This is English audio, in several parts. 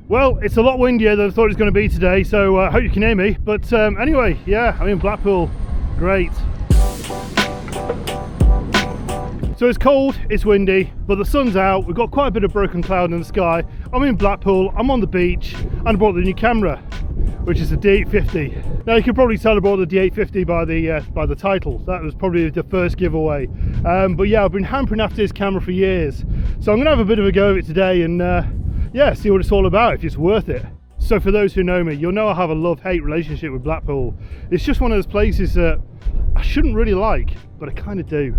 Well, it's a lot windier than I thought it was going to be today, so I hope you can hear me. But anyway, yeah, I'm in Blackpool. Great. So it's cold, it's windy, but the sun's out. We've got quite a bit of broken cloud in the sky. I'm in Blackpool, I'm on the beach, and I brought the new camera, which is the D850. Now you can probably tell I brought the D850 by the title. That was probably the first giveaway. But yeah, I've been hampering after this camera for years, so I'm going to have a bit of a go of it today and yeah, see what it's all about, if it's worth it. So for those who know me, you'll know I have a love-hate relationship with Blackpool. It's just one of those places that I shouldn't really like, but I kind of do.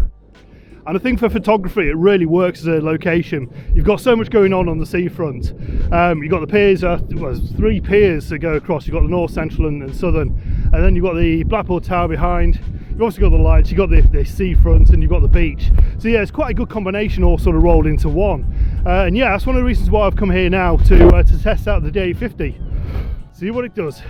And I think for photography, it really works as a location. You've got so much going on the seafront. You've got the piers, well, 3 piers that go across. You've got the north, central and southern. And then you've got the Blackpool Tower behind. You've also got the lights, you've got the seafront, and you've got the beach. So yeah, it's quite a good combination all sort of rolled into one. And yeah, that's one of the reasons why I've come here now to test out the D850. See what it does.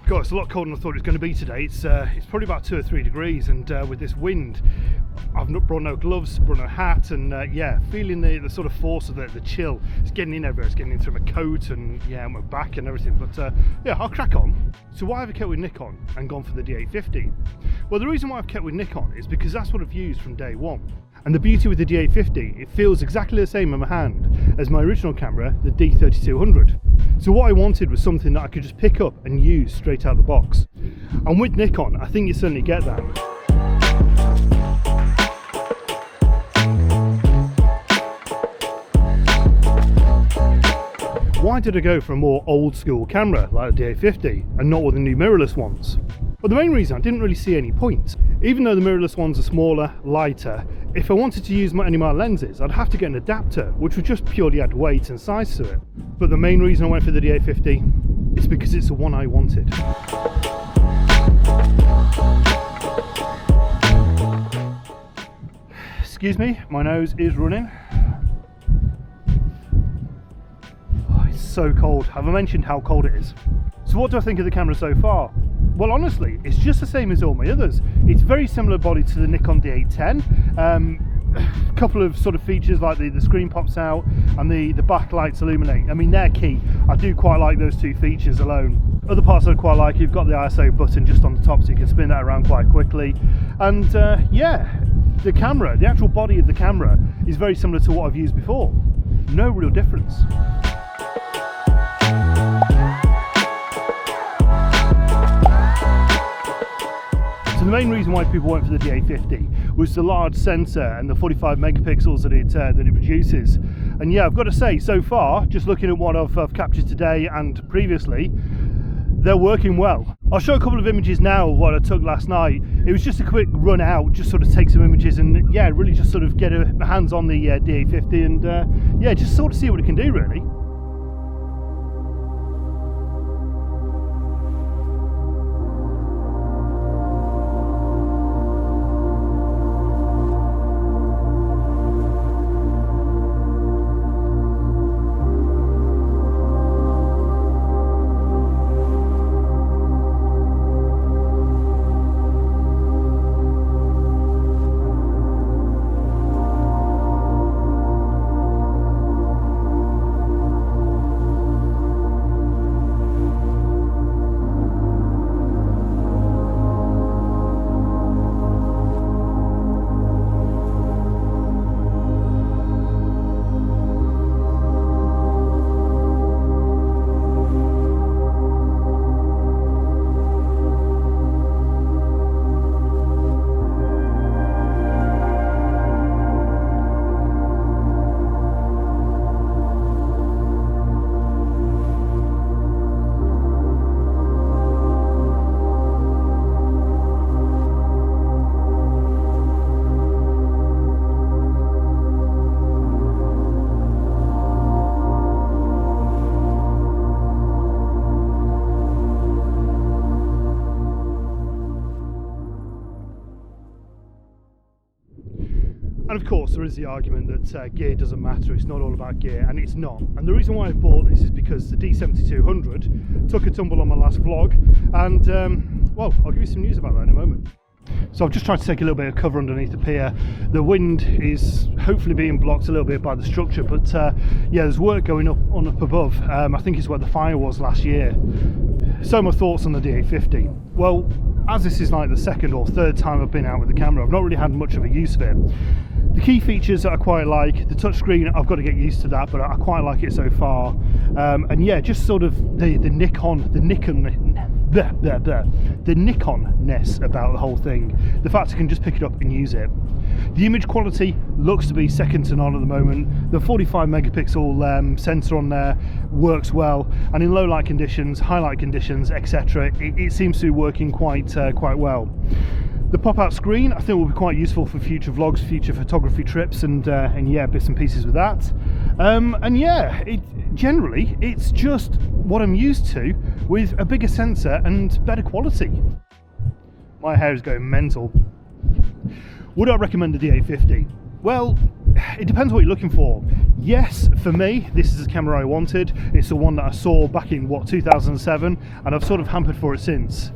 God, it's a lot colder than I thought it was going to be today. It's probably about 2 or 3 degrees, and with this wind, I've not brought no gloves, brought no hat, and yeah, feeling the sort of force of the chill. It's getting in everywhere. It's getting in through my coat and yeah, my back and everything. But yeah, I'll crack on. So why have I kept with Nikon and gone for the D850? Well, the reason why I've kept with Nikon is because that's what I've used from day one. And the beauty with the D850, it feels exactly the same in my hand as my original camera, the D7200. So what I wanted was something that I could just pick up and use straight out of the box. And with Nikon, I think you certainly get that. Why did I go for a more old school camera like the D850 and not with the new mirrorless ones? Well, the main reason, I didn't really see any point. Even though the mirrorless ones are smaller, lighter, if I wanted to use any of my lenses, I'd have to get an adapter, which would just purely add weight and size to it. But the main reason I went for the D850 is because it's the one I wanted. Excuse me, my nose is running. Oh, it's so cold. Have I mentioned how cold it is? So what do I think of the camera so far? Well, honestly, it's just the same as all my others. It's very similar body to the Nikon D810. A couple of sort of features like the screen pops out and the backlights illuminate. I mean, they're key. I do quite like those 2 features alone. Other parts I quite like, you've got the ISO button just on the top so you can spin that around quite quickly. And yeah, the camera, the actual body of the camera is very similar to what I've used before. No real difference. The main reason why people went for the D850 was the large sensor and the 45 megapixels that it produces. And yeah, I've got to say, so far, just looking at what I've captured today and previously, they're working well. I'll show a couple of images now of what I took last night. It was just a quick run out, just sort of take some images and yeah, really just sort of get my hands on the D850 and yeah, just sort of see what it can do really. And of course there is the argument that gear doesn't matter, it's not all about gear, and it's not. And the reason why I bought this is because the D7200 took a tumble on my last vlog, and well, I'll give you some news about that in a moment. So I've just tried to take a little bit of cover underneath the pier. The wind is hopefully being blocked a little bit by the structure, but yeah, there's work going up above. I think it's where the fire was last year. So my thoughts on the D850. Well, as this is like the second or third time I've been out with the camera, I've not really had much of a use of it. The key features that I quite like, the touchscreen, I've got to get used to that, but I quite like it so far. And yeah, just sort of the Nikon-ness about the whole thing. The fact I can just pick it up and use it. The image quality looks to be second to none at the moment. The 45 megapixel sensor on there works well, and in low light conditions, highlight conditions, etc., it seems to be working quite well. The pop-out screen I think will be quite useful for future vlogs, future photography trips, and yeah, bits and pieces with that. And yeah, generally it's just what I'm used to with a bigger sensor and better quality. My hair is going mental. Would I recommend the D850? Well, it depends what you're looking for. Yes, for me, this is the camera I wanted. It's the one that I saw back in, what, 2007, and I've sort of hampered for it since.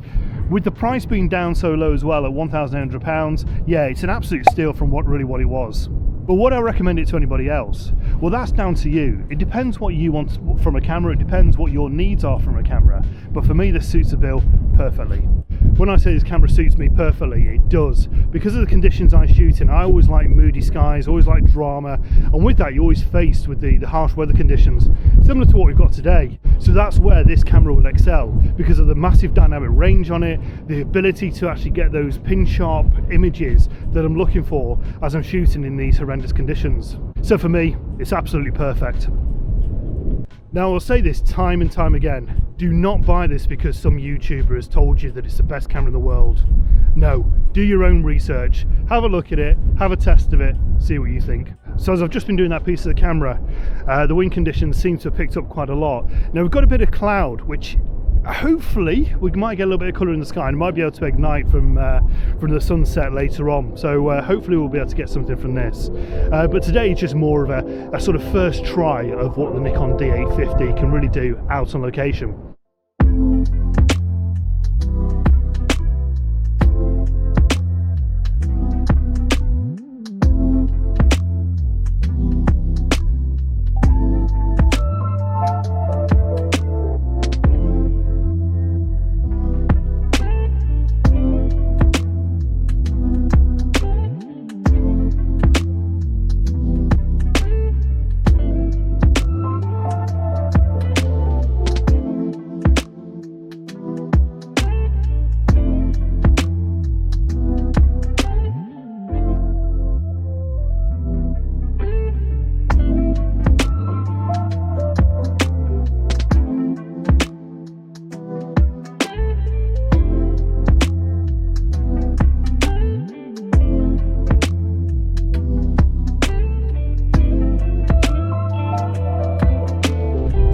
With the price being down so low as well at £1,800, yeah, it's an absolute steal from what it was. But would I recommend it to anybody else? Well, that's down to you. It depends what you want from a camera, it depends what your needs are from a camera. But for me, this suits the bill perfectly. When I say this camera suits me perfectly, it does. Because of the conditions I shoot in, I always like moody skies, always like drama, and with that you're always faced with the harsh weather conditions, similar to what we've got today. So that's where this camera will excel, because of the massive dynamic range on it, the ability to actually get those pin-sharp images that I'm looking for as I'm shooting in these horrendous conditions. So for me, it's absolutely perfect. Now, I'll say this time and time again, do not buy this because some YouTuber has told you that it's the best camera in the world. No, do your own research, have a look at it, have a test of it, see what you think. So as I've just been doing that piece of the camera, the wind conditions seem to have picked up quite a lot. Now we've got a bit of cloud, which hopefully we might get a little bit of colour in the sky and might be able to ignite from the sunset later on. So hopefully we'll be able to get something from this. But today it's just more of a sort of first try of what the Nikon D850 can really do out on location.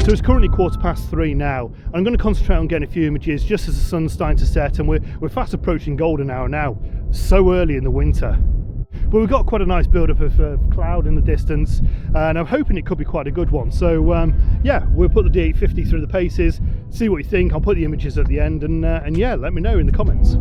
So it's currently 3:15 now. I'm going to concentrate on getting a few images just as the sun's starting to set, and we're fast approaching golden hour now, so early in the winter. But we've got quite a nice build-up of cloud in the distance, and I'm hoping it could be quite a good one. So yeah, we'll put the D850 through the paces, see what you think. I'll put the images at the end, and yeah, let me know in the comments.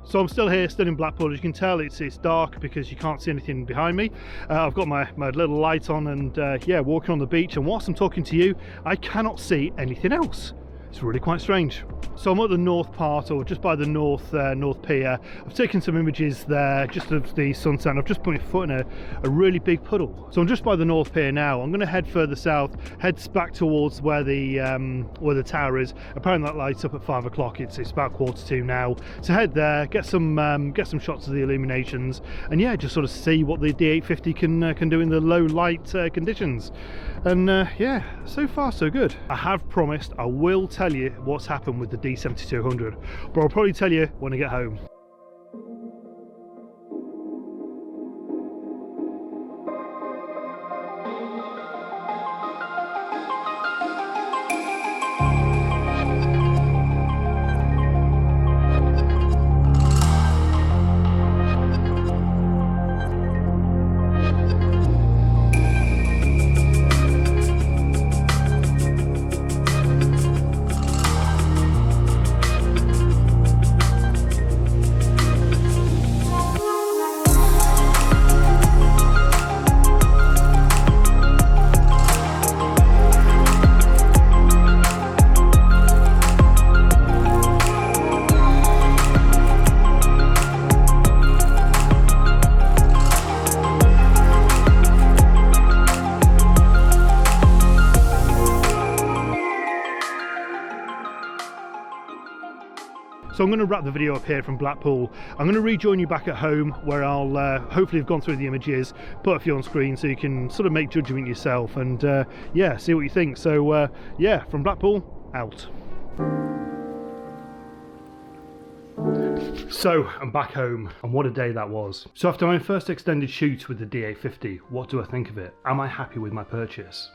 So I'm still here, still in Blackpool. As you can tell, it's dark because you can't see anything behind me. I've got my little light on and yeah, walking on the beach, and whilst I'm talking to you, I cannot see anything else. It's really quite strange. So I'm at the north part, or just by the north pier. I've taken some images there just of the sunset, and I've just put my foot in a really big puddle. So I'm just by the north pier now. I'm going to head further south, head back towards where the tower is. Apparently that lights up at 5 o'clock. It's about 1:45 now. So head there, get some shots of the illuminations, and yeah, just sort of see what the D850 can do in the low light conditions. And yeah, so far so good. I have promised I will tell you what's happened with the D7200, but I'll probably tell you when I get home. So I'm going to wrap the video up here from Blackpool. I'm going to rejoin you back at home, where I'll hopefully have gone through the images, put a few on screen so you can sort of make judgment yourself, and yeah, see what you think. So yeah, from Blackpool, out. So I'm back home, and what a day that was. So after my first extended shoot with the D850, what do I think of it? Am I happy with my purchase?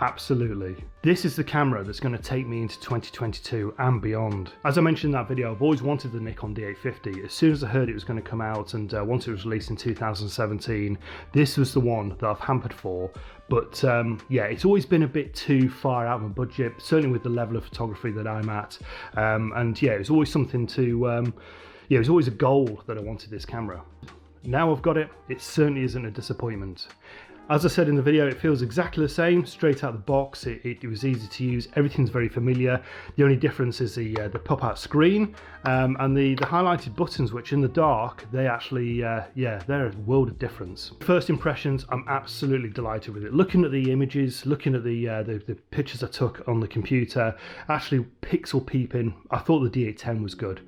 Absolutely. This is the camera that's going to take me into 2022 and beyond. As I mentioned in that video, I've always wanted the Nikon D850. As soon as I heard it was going to come out, and once it was released in 2017, this was the one that I've hampered for. But yeah, it's always been a bit too far out of my budget, certainly with the level of photography that I'm at. And yeah, it was always something to, yeah, it was always a goal that I wanted this camera. Now I've got it, it certainly isn't a disappointment. As I said in the video, it feels exactly the same, straight out of the box. It was easy to use, everything's very familiar. The only difference is the pop-out screen and the highlighted buttons, which in the dark, they actually, yeah, they're a world of difference. First impressions, I'm absolutely delighted with it. Looking at the images, looking at the pictures I took on the computer, actually pixel peeping, I thought the D810 was good.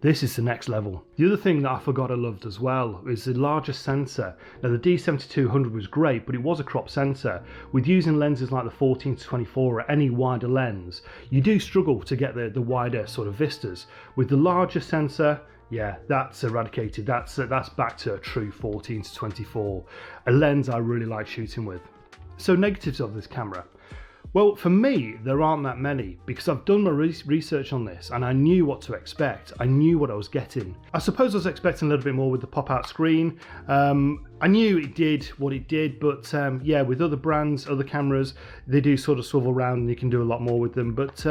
This is the next level. The other thing that I forgot I loved as well is the larger sensor. Now the D7200 was great, but it was a crop sensor. With using lenses like the 14-24 or any wider lens, you do struggle to get the wider sort of vistas. With the larger sensor, yeah, that's eradicated. That's back to a true 14-24, a lens I really like shooting with. So negatives of this camera. Well, for me, there aren't that many because I've done my research on this and I knew what to expect. I knew what I was getting. I suppose I was expecting a little bit more with the pop-out screen. I knew it did what it did, but yeah, with other brands, other cameras, they do sort of swivel around and you can do a lot more with them. But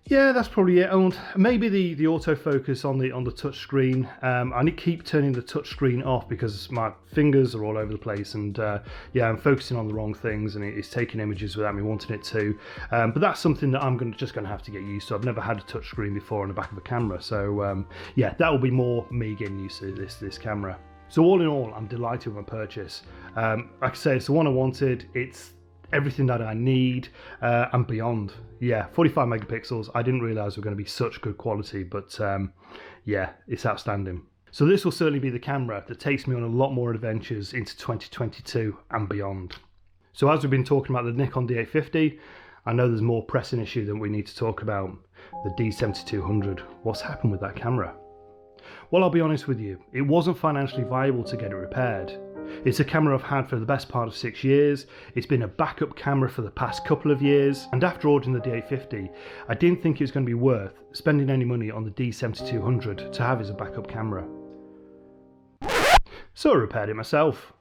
yeah, that's probably it. And maybe the autofocus on the touch screen. I need to keep turning the touch screen off because my fingers are all over the place, and yeah, I'm focusing on the wrong things, and it's taking images without me wanting it to. But that's something that I'm just going to have to get used to. I've never had a touch screen before on the back of a camera, so yeah, that will be more me getting used to this camera. So all in all, I'm delighted with my purchase. Like I say, it's the one I wanted. It's everything that I need and beyond. Yeah, 45 megapixels. I didn't realize were going to be such good quality, but yeah, it's outstanding. So this will certainly be the camera that takes me on a lot more adventures into 2022 and beyond. So as we've been talking about the Nikon D850, I know there's more pressing issue that we need to talk about. The D7200. What's happened with that camera? Well, I'll be honest with you, it wasn't financially viable to get it repaired. It's a camera I've had for the best part of 6 years, it's been a backup camera for the past couple of years, and after ordering the D850, I didn't think it was going to be worth spending any money on the D7200 to have as a backup camera. So I repaired it myself.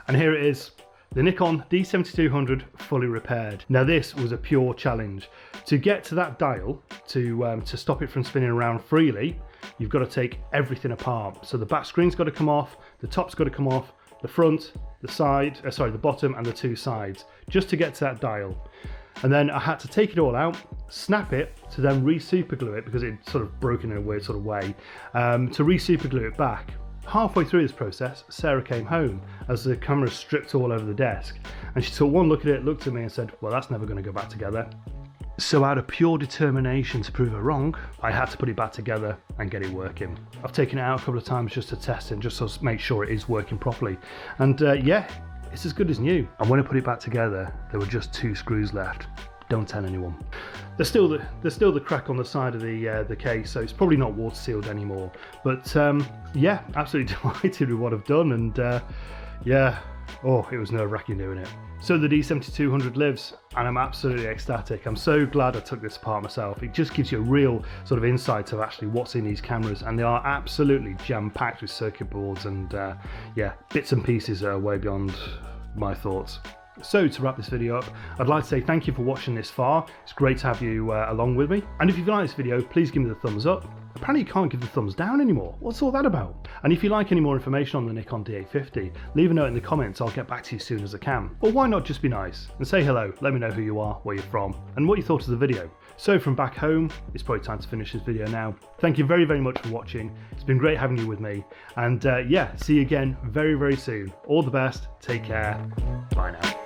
And here it is, the Nikon D7200 fully repaired. Now this was a pure challenge. To get to that dial, to stop it from spinning around freely, you've got to take everything apart. So the back screen's got to come off, the top's got to come off, the front, the side, the bottom and the two sides, just to get to that dial. And then I had to take it all out, snap it, to then re-super glue it because it's sort of broken in a weird sort of way, to re-super glue it back. Halfway through this process, Sarah came home as the camera stripped all over the desk, and she took one look at it, looked at me and said, well, that's never going to go back together. So out of pure determination to prove her wrong, I had to put it back together and get it working. I've taken it out a couple of times just to test it, just to make sure it is working properly. And yeah, it's as good as new. And when I put it back together, there were just 2 screws left. Don't tell anyone. There's still the crack on the side of the case, so it's probably not water sealed anymore. But yeah, absolutely delighted with what I've done, and yeah, oh, it was nerve-wracking doing it. So the D7200 lives, and I'm absolutely ecstatic. I'm so glad I took this apart myself. It just gives you a real sort of insight of actually what's in these cameras, and they are absolutely jam-packed with circuit boards and yeah, bits and pieces that are way beyond my thoughts. So to wrap this video up, I'd like to say thank you for watching this far. It's great to have you along with me. And if you've liked this video, please give me the thumbs up. Apparently you can't give the thumbs down anymore. What's all that about? And if you like any more information on the Nikon D850, leave a note in the comments, I'll get back to you as soon as I can. Or why not just be nice and say hello, let me know who you are, where you're from, and what you thought of the video. So from back home, it's probably time to finish this video now. Thank you very, very much for watching. It's been great having you with me. And yeah, see you again very, very soon. All the best, take care, bye now.